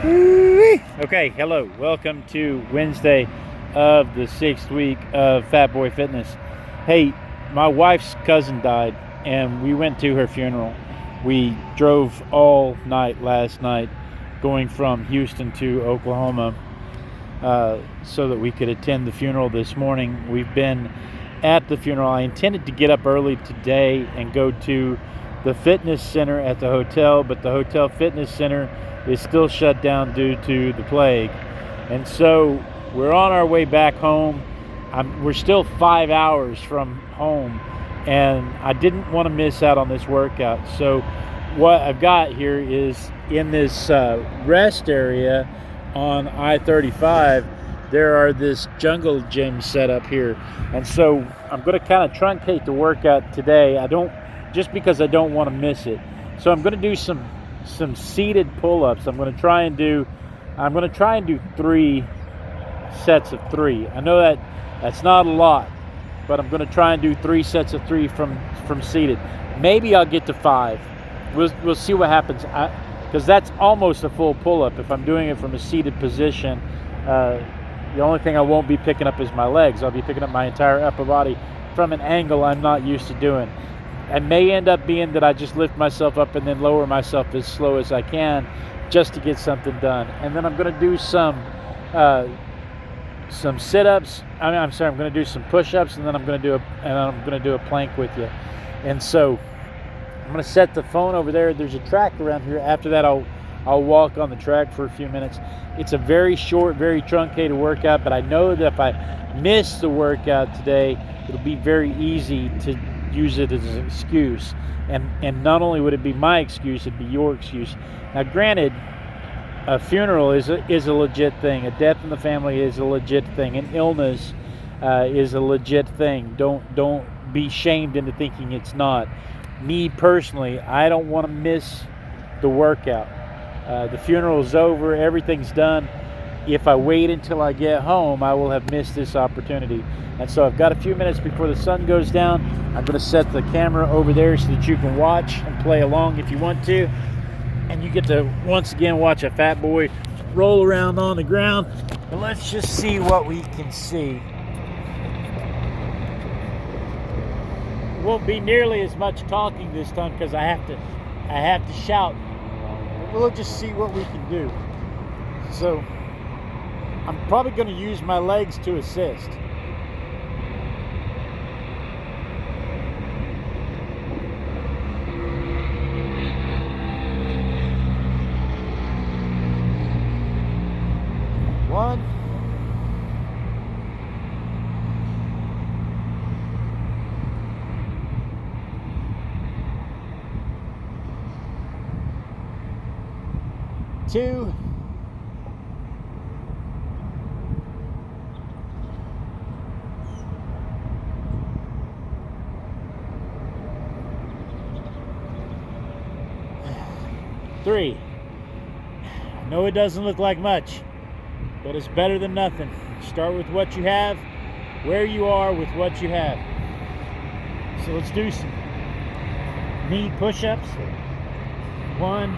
Okay, hello. Welcome to Wednesday of the 6th week of Fat Boy Fitness. Hey, my wife's cousin died, and we went to her funeral. We drove all night last night, going from Houston to Oklahoma, so that we could attend the funeral this morning. We've been at the funeral. I intended to get up early today and go to the fitness center at the hotel, but the hotel fitness center is still shut down due to the plague. And so we're on our way back home. We're still 5 hours from home, and I didn't want to miss out on this workout. So what I've got here is in this rest area on I-35, there are this jungle gym set up here. And so I'm going to kind of truncate the workout today. Just because I don't want to miss it. So I'm going to do some seated pull-ups. I'm going to try and do 3 sets of 3. I know that's not a lot, but I'm going to try and do 3 sets of 3 from seated. Maybe I'll get to 5. We'll see what happens. Because that's almost a full pull-up if I'm doing it from a seated position. The only thing I won't be picking up is my legs. I'll be picking up my entire upper body from an angle I'm not used to doing. It may end up being that I just lift myself up and then lower myself as slow as I can just to get something done. And then I'm going to do some sit-ups. I'm going to do some push-ups, and then I'm going to do a plank with you. And so I'm going to set the phone over there. There's a track around here. After that, I'll walk on the track for a few minutes. It's a very short, very truncated workout, but I know that if I miss the workout today, it'll be very easy to use it as an excuse. And not only would it be my excuse, it'd be your excuse. Now, granted, a funeral is a legit thing. A death in the family is a legit thing. An illness is a legit thing. Don't be shamed into thinking it's not. Me personally, I don't want to miss the workout. The funeral's over, everything's done. If I wait until I get home, I will have missed this opportunity. And so I've got a few minutes before the sun goes down. I'm going to set the camera over there so that you can watch and play along if you want to. And you get to, once again, watch a fat boy roll around on the ground. But let's just see what we can see. It won't be nearly as much talking this time because I have to shout. But we'll just see what we can do. So I'm probably going to use my legs to assist. One. 2. 3. I know it doesn't look like much, but it's better than nothing. Start with what you have, where you are with what you have. So let's do some Knead Push-Ups. 1,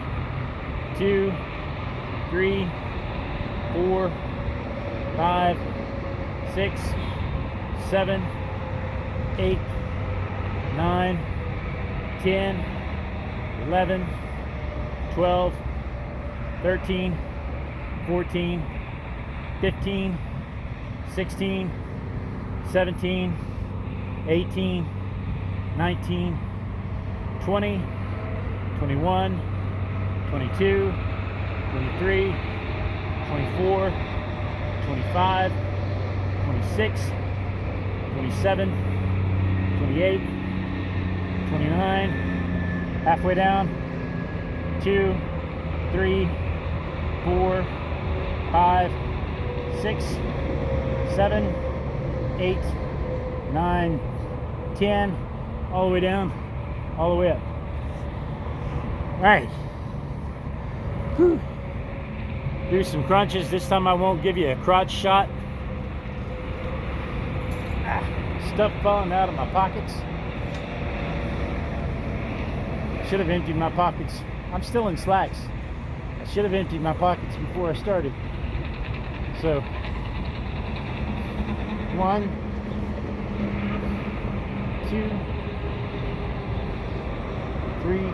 2, 3, 4, 5, 6, 7, 8, 9, 10, 11, 12, 13, 14, 15, 16, 17, 18, 19, 20, 21, 22, 23, 24, 25, 26, 27, 28, 29, halfway down, 2, 3, 4, 5, 6, 7, 8, 9, 10, all the way down, all the way up. All right. Whew. Do some crunches. This time I won't give you a crotch shot. Stuff falling out of my pockets. Should have emptied my pockets. I'm still in slacks. I should have emptied my pockets before I started. So, 1, 2, 3,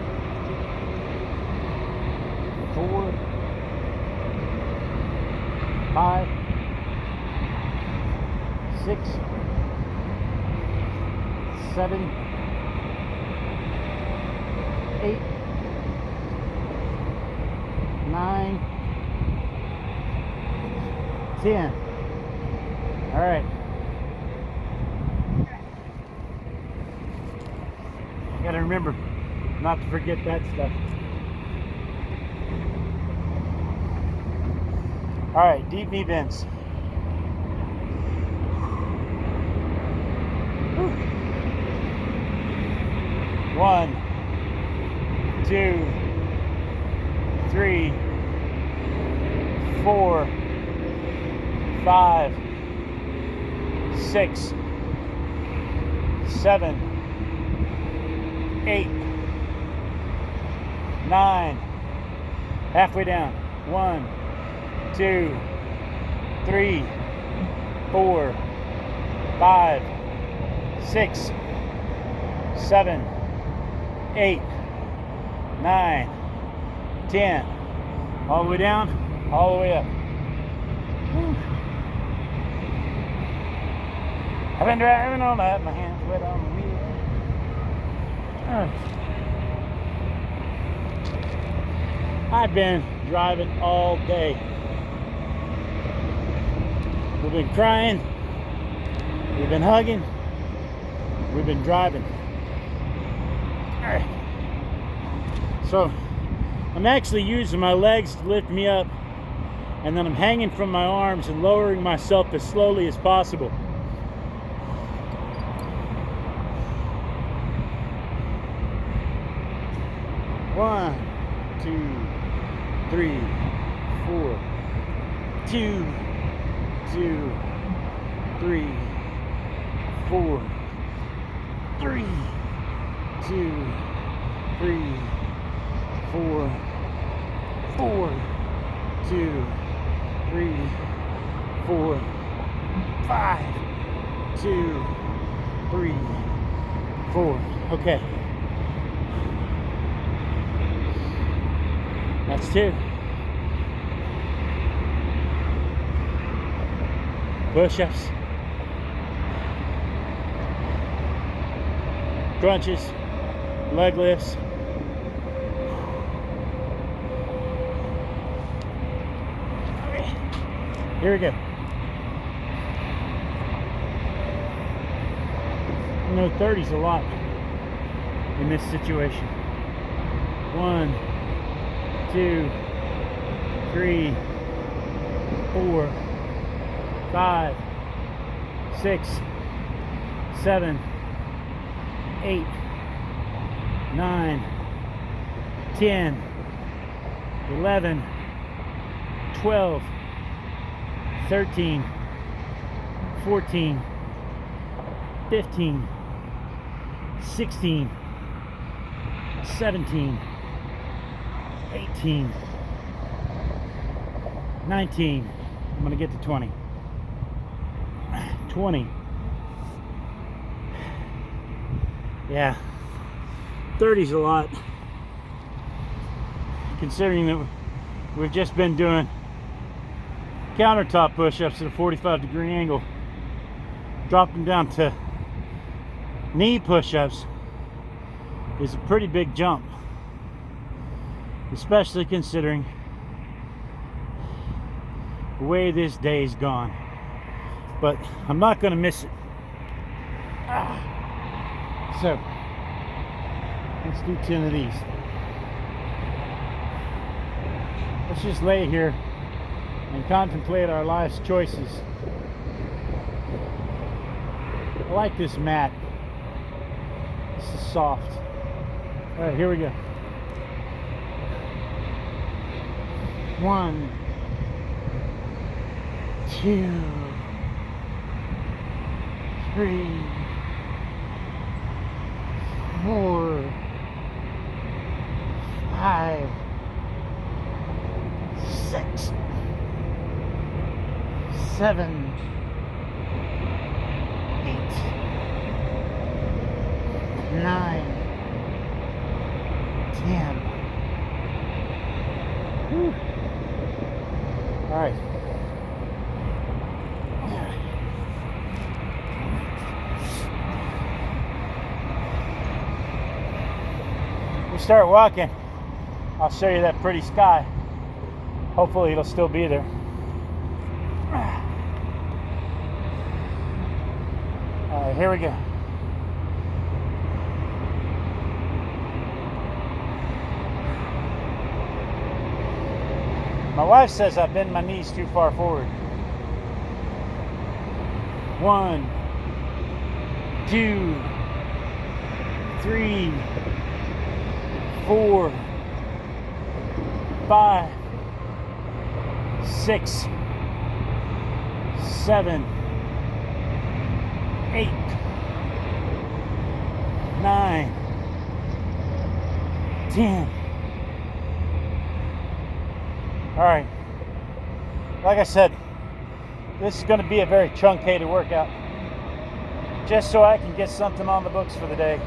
4, 5, 6, 7, 8, 9, 10. All right. Gotta remember not to forget that stuff. All right, deep knee bends. Whew. 1, 2, 3, 4, 5, 6, 7, 8, 9. Halfway down. 1, 2, 3, 4, 5, 6, 7, 8, 9, 10. All the way down, all the way up. Whew. I've been driving all night, my hands wet on the wheel. I've been driving all day. We've been crying, we've been hugging, we've been driving. All right. So I'm actually using my legs to lift me up, and then I'm hanging from my arms and lowering myself as slowly as possible. One, 2, 3, 4, 2, 2, 3, 4, 3, 2, 3, 4, 4, 2, 3, 4, 5, 2, 3, 4. Okay. That's 2. Push-ups, crunches, leg lifts. Okay. Here we go. You know, 30's a lot in this situation. 1, 2, 3, 4, 5, 6, 7, 8, 9, 10, 11, 12, 13, 14, 15, 16, 17, 18, 19. I'm gonna get to 20. 20. Yeah, 30's a lot, considering that we've just been doing countertop push-ups at a 45-degree angle. Dropped them down to knee push-ups is a pretty big jump, especially considering the way this day's gone. But I'm not going to miss it. So let's do 10 of these. Let's just lay here and contemplate our life's choices. I like this mat. This is soft. All right, here we go. 1, 2, 3, 4, 5, 6, 7, 8, 9, 10. Whew. All right. We start walking. I'll show you that pretty sky. Hopefully it'll still be there. All right, here we go. My wife says I bend my knees too far forward. 1, 2, 3, 4, 5, 6, 7, 8, 9, 10. All right, like I said, this is going to be a very truncated workout, just so I can get something on the books for the day.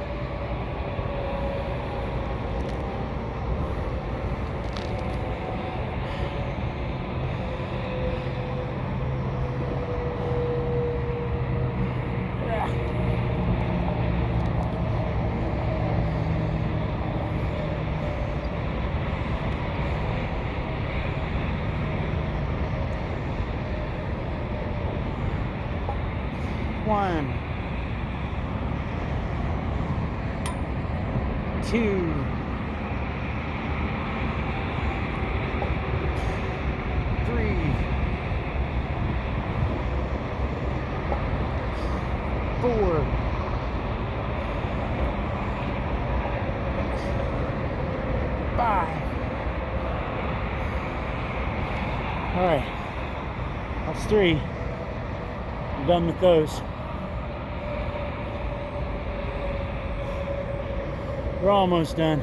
One, 2, 3, 4, 5. All right, that's 3. I'm done with those. We're almost done.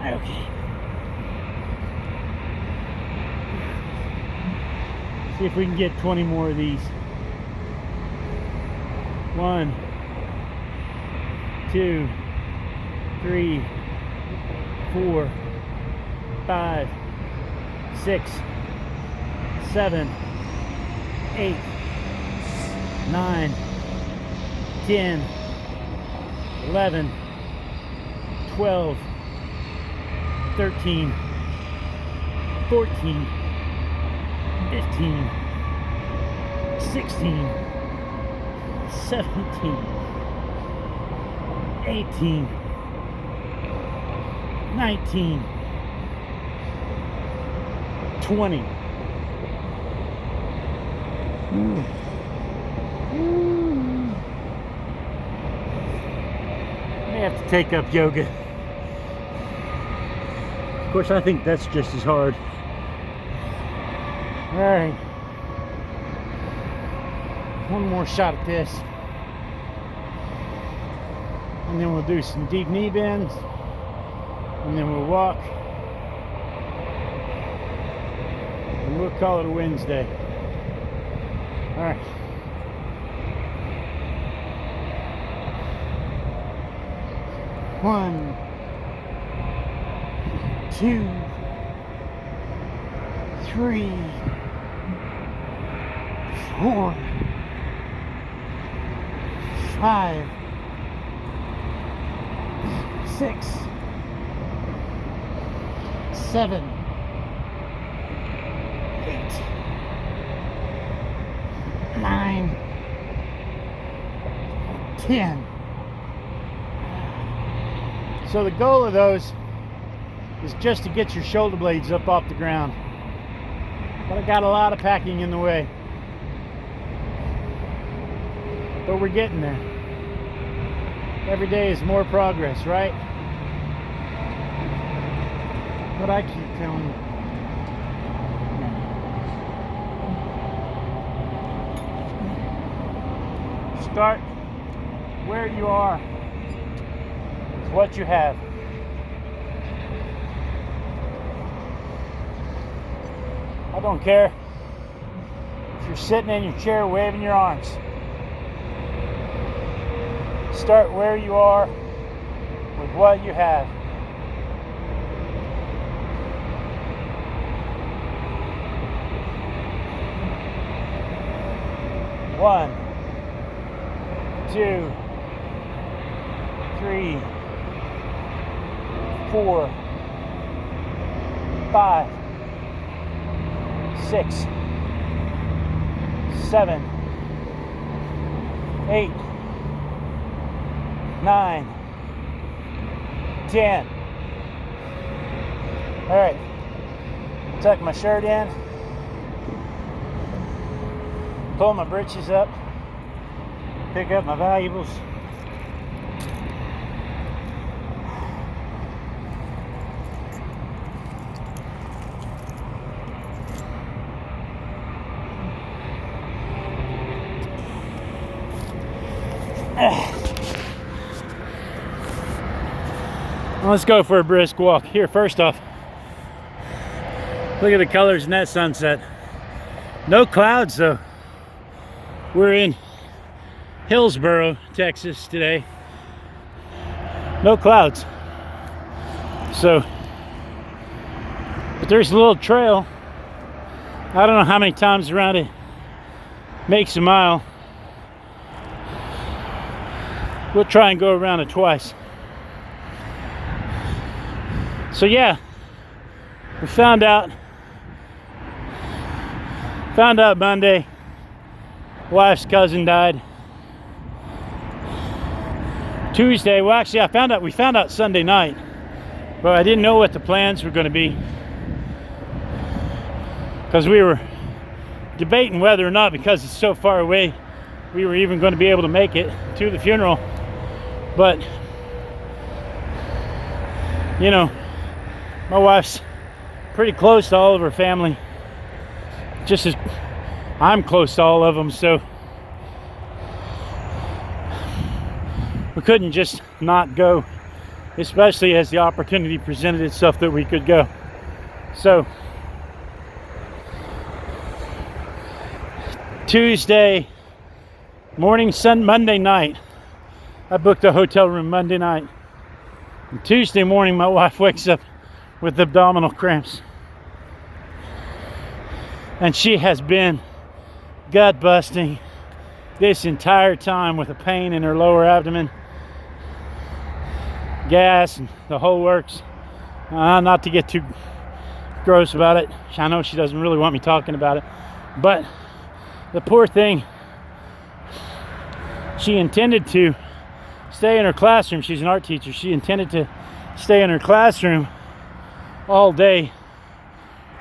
Okay. See if we can get 20 more of these. 1, 2, 3, 4, 5, 6, 7, 8, 9, 10, 11, 12, 13, 14, 15, 16, 17, 18, 19, 20. May have to take up yoga. Of course, I think that's just as hard. All right. One more shot at this. And then we'll do some deep knee bends. And then we'll walk. And we'll call it a Wednesday. All right. One, 2, 3, 4, 5, 6, 7, 8, 9, 10. So the goal of those is just to get your shoulder blades up off the ground. But I got a lot of packing in the way. But we're getting there. Every day is more progress, right? But I keep telling you. Start where you are with what you have. I don't care if you're sitting in your chair waving your arms. Start where you are with what you have. One, 2, 3, 4, 5, 6, 7, 8, 9, 10. All right, tuck my shirt in, pull my britches up, pick up my valuables. Let's go for a brisk walk. Here, first off, look at the colors in that sunset. No clouds though. We're in Hillsboro, Texas today. No clouds. So, but there's a little trail. I don't know how many times around it makes a mile. We'll try and go around it twice. So yeah, we found out Monday, wife's cousin died. Tuesday, well actually we found out Sunday night, but I didn't know what the plans were going to be because we were debating whether or not, because it's so far away, we were even going to be able to make it to the funeral. But you know, my wife's pretty close to all of her family, just as I'm close to all of them, so we couldn't just not go, especially as the opportunity presented itself that we could go. So Tuesday morning, Monday night, I booked a hotel room Monday night. And Tuesday morning, my wife wakes up with abdominal cramps. And she has been gut busting this entire time with a pain in her lower abdomen, gas, and the whole works. Not to get too gross about it. I know she doesn't really want me talking about it, but the poor thing, she intended to stay in her classroom. She's an art teacher. She intended to stay in her classroom all day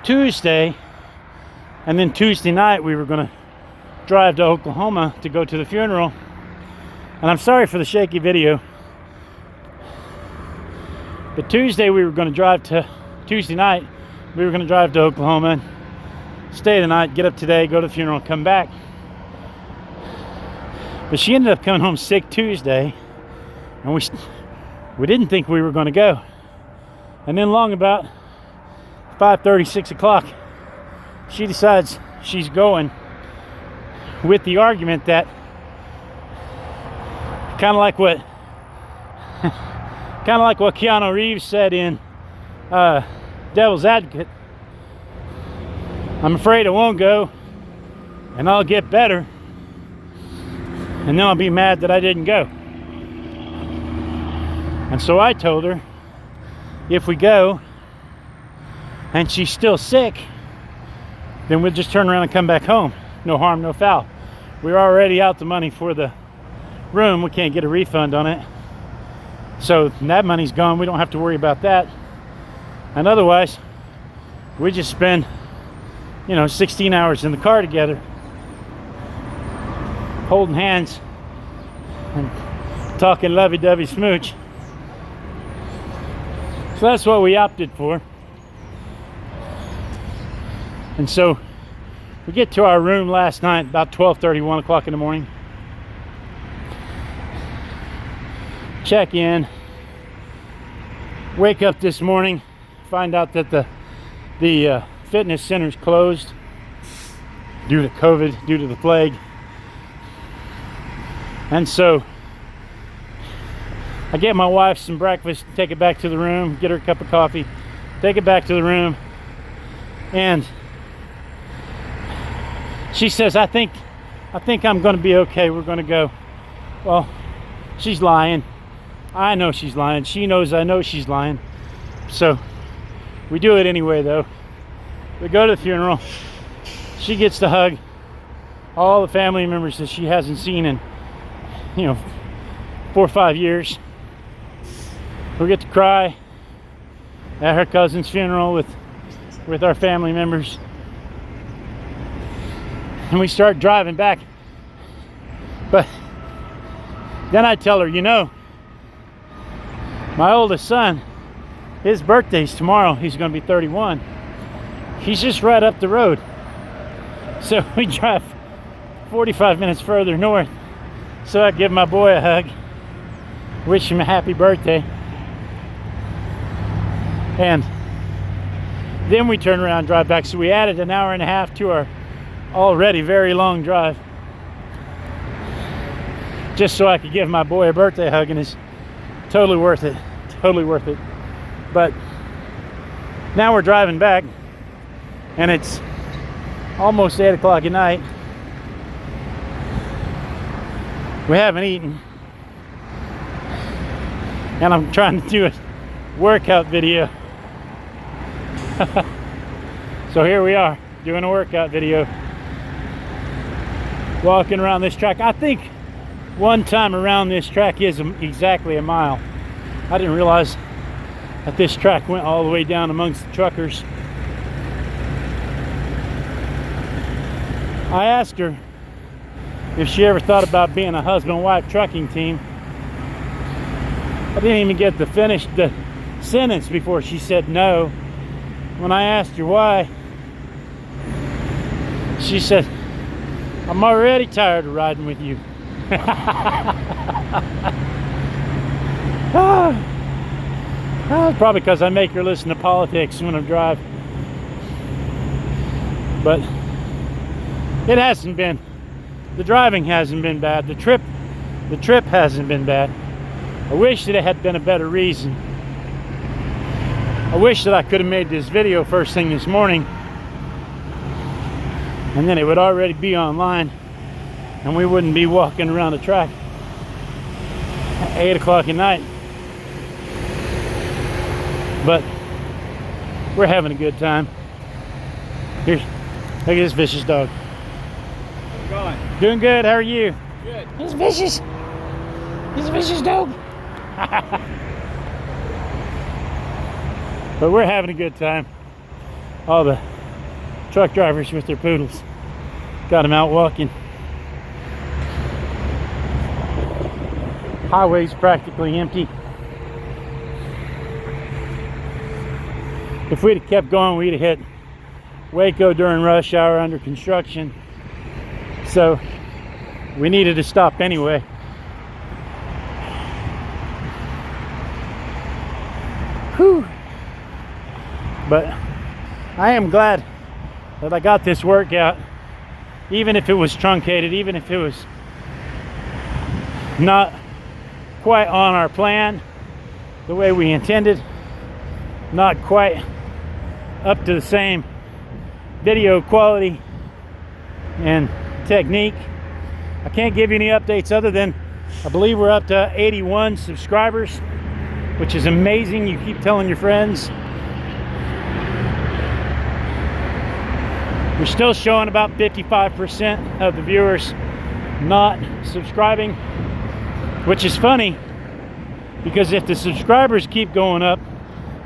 Tuesday, and then Tuesday night we were going to drive to Oklahoma to go to the funeral. And I'm sorry for the shaky video, but Tuesday night we were going to drive to Oklahoma and stay the night, get up today, go to the funeral, come back. But she ended up coming home sick Tuesday, and we didn't think we were going to go. And then long about 5:30, 6 o'clock, she decides she's going, with the argument that kind of like what Keanu Reeves said in Devil's Advocate, I'm afraid I won't go, and I'll get better, and then I'll be mad that I didn't go. And so I told her, if we go and she's still sick, then we'll just turn around and come back home. No harm, no foul. We're already out the money for the room. We can't get a refund on it. So that money's gone. We don't have to worry about that. And otherwise, we just spend, 16 hours in the car together, holding hands and talking lovey-dovey smooch. So that's what we opted for. And so we get to our room last night about 12:30, 1 o'clock in the morning. Check in. Wake up this morning, find out that the fitness centers closed due to COVID, due to the plague. And so I get my wife some breakfast, take it back to the room, get her a cup of coffee, take it back to the room, and she says, I think I'm going to be okay. We're going to go. Well, she's lying. I know she's lying. She knows I know she's lying. So we do it anyway, though. We go to the funeral. She gets to hug all the family members that she hasn't seen in, 4 or 5 years. We get to cry at her cousin's funeral with our family members. And we start driving back. But then I tell her, my oldest son, his birthday's tomorrow. He's going to be 31. He's just right up the road. So we drive 45 minutes further north. So I give my boy a hug, wish him a happy birthday. And then we turn around and drive back. So we added an hour and a half to our already very long drive, just so I could give my boy a birthday hug, and it's totally worth it. Totally worth it. But now we're driving back, and it's almost 8 o'clock at night. We haven't eaten, and I'm trying to do a workout video. So here we are doing a workout video, walking around this track. I think one time around this track is exactly a mile. I didn't realize that this track went all the way down amongst the truckers. I asked her if she ever thought about being a husband-wife trucking team. I didn't even get to finish the sentence before she said no. When I asked her why, she said, I'm already tired of riding with you. Probably because I make her listen to politics when I drive. But it hasn't been. The driving hasn't been bad. The trip hasn't been bad. I wish that it had been a better reason. I wish that I could have made this video first thing this morning, and then it would already be online, and we wouldn't be walking around the track at 8 o'clock at night. But we're having a good time. Here, look at this vicious dog. How's it going? Doing good. How are you? Good. He's vicious. He's a vicious dog. But we're having a good time. All the truck drivers with their poodles got them out walking. Highway's practically empty. If we'd have kept going, we'd have hit Waco during rush hour under construction. So we needed to stop anyway. Whew. But I am glad that I got this workout, even if it was truncated, even if it was not quite on our plan the way we intended, not quite up to the same video quality and technique. I can't give you any updates other than I believe we're up to 81 subscribers, which is amazing. You keep telling your friends. We're still showing about 55% of the viewers not subscribing, which is funny because if the subscribers keep going up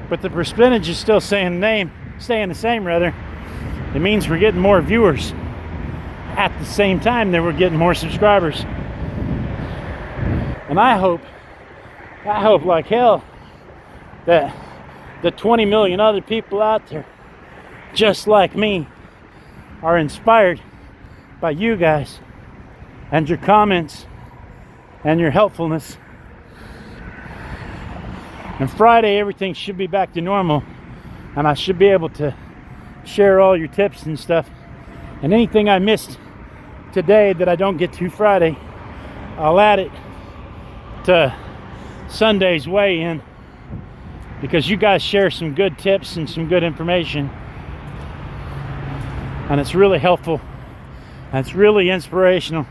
but the percentage is still staying the same rather, it means we're getting more viewers at the same time that we're getting more subscribers. And I hope like hell that the 20 million other people out there just like me are inspired by you guys and your comments and your helpfulness. And Friday everything should be back to normal, and I should be able to share all your tips and stuff. And anything I missed today that I don't get to Friday, I'll add it to Sunday's weigh-in, because you guys share some good tips and some good information, and it's really helpful and it's really inspirational.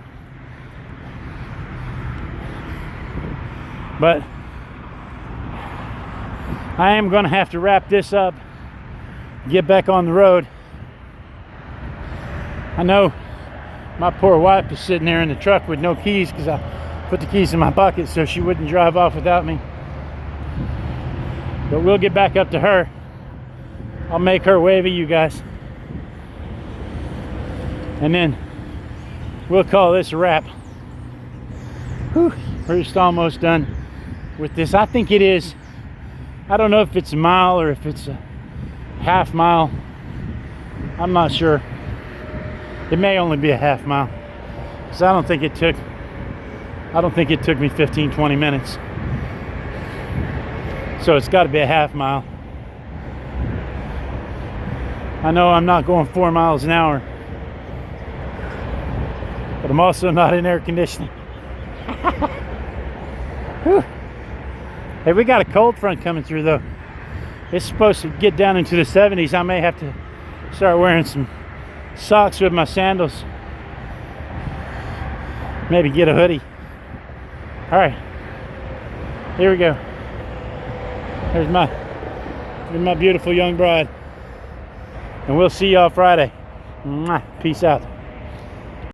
But I am going to have to wrap this up, get back on the road. I know my poor wife is sitting there in the truck with no keys, because I put the keys in my pocket so she wouldn't drive off without me. But we'll get back up to her. I'll make her wave at you guys, and then we'll call this a wrap. Whew, we're just almost done with this. I think it is, I don't know if it's a mile or if it's a half mile. I'm not sure. It may only be a half mile, because I don't think it took me 15-20 minutes. So it's got to be a half mile. I know I'm not going 4 miles an hour, but I'm also not in air conditioning. Hey, we got a cold front coming through though. It's supposed to get down into the 70s. I may have to start wearing some socks with my sandals. Maybe get a hoodie. All right, here we go. There's my beautiful young bride, and we'll see y'all Friday. Mwah. Peace out.